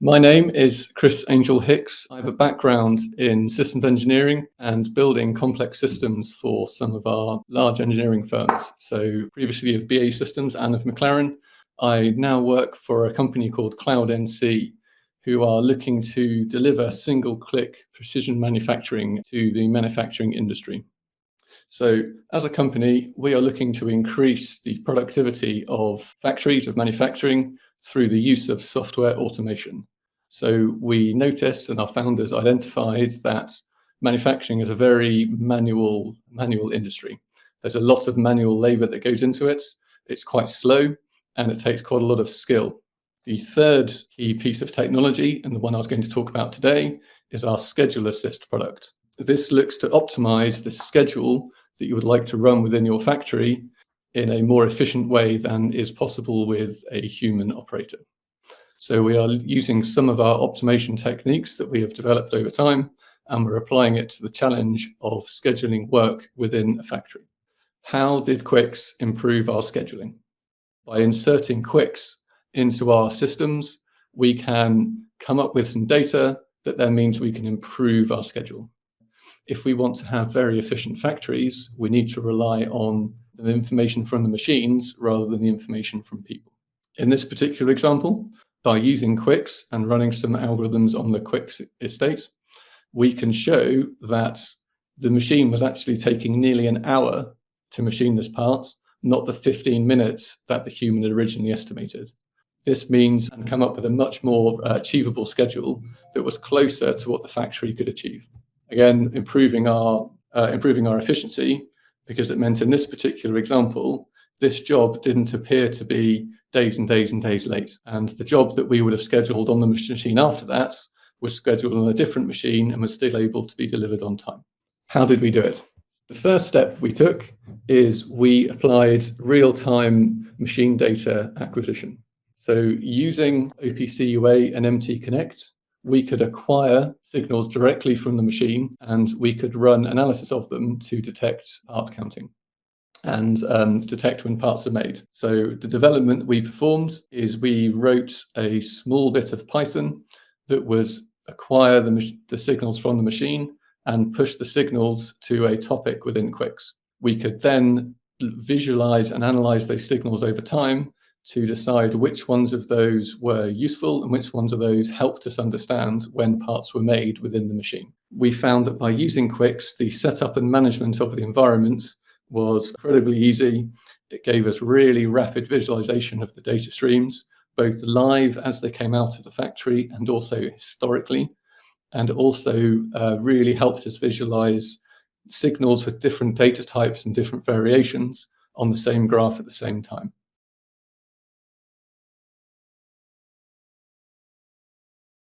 My name is Chris Angel Hicks. I have a background in systems engineering and building complex systems for some of our large engineering firms. So previously of BAE Systems and of McLaren, I now work for a company called CloudNC, who are looking to deliver single-click precision manufacturing to the manufacturing industry. So as a company, we are looking to increase the productivity of factories of manufacturing through the use of software automation. So we noticed, and our founders identified, that manufacturing is a very manual industry. There's a lot of manual labor that goes into it. It's quite slow, and it takes quite a lot of skill. The third key piece of technology, and the one I was going to talk about today, is our Schedule Assist product. This looks to optimize the schedule that you would like to run within your factory in a more efficient way than is possible with a human operator. So we are using some of our optimization techniques that we have developed over time, and we're applying it to the challenge of scheduling work within a factory. How did Quix improve our scheduling? By inserting Quix into our systems, we can come up with some data that then means we can improve our schedule. If we want to have very efficient factories, we need to rely on the information from the machines rather than the information from people. In this particular example, by using Quix and running some algorithms on the Quix estate, we can show that the machine was actually taking nearly an hour to machine this part, not the 15 minutes that the human had originally estimated. This means and come up with a much more achievable schedule that was closer to what the factory could achieve. Again, improving our efficiency, because it meant in this particular example, this job didn't appear to be days and days and days late. And the job that we would have scheduled on the machine after that was scheduled on a different machine and was still able to be delivered on time. How did we do it? The first step we took is we applied real-time machine data acquisition. So using OPC UA and MT Connect, we could acquire signals directly from the machine, and we could run analysis of them to detect part counting and detect when parts are made. So the development we performed is we wrote a small bit of Python that would acquire the signals from the machine and push the signals to a topic within Quix. We could then visualize and analyze those signals over time to decide which ones of those were useful and which ones of those helped us understand when parts were made within the machine. We found that by using Quix, the setup and management of the environment was incredibly easy. It gave us really rapid visualization of the data streams, both live as they came out of the factory and also historically, and also really helped us visualize signals with different data types and different variations on the same graph at the same time.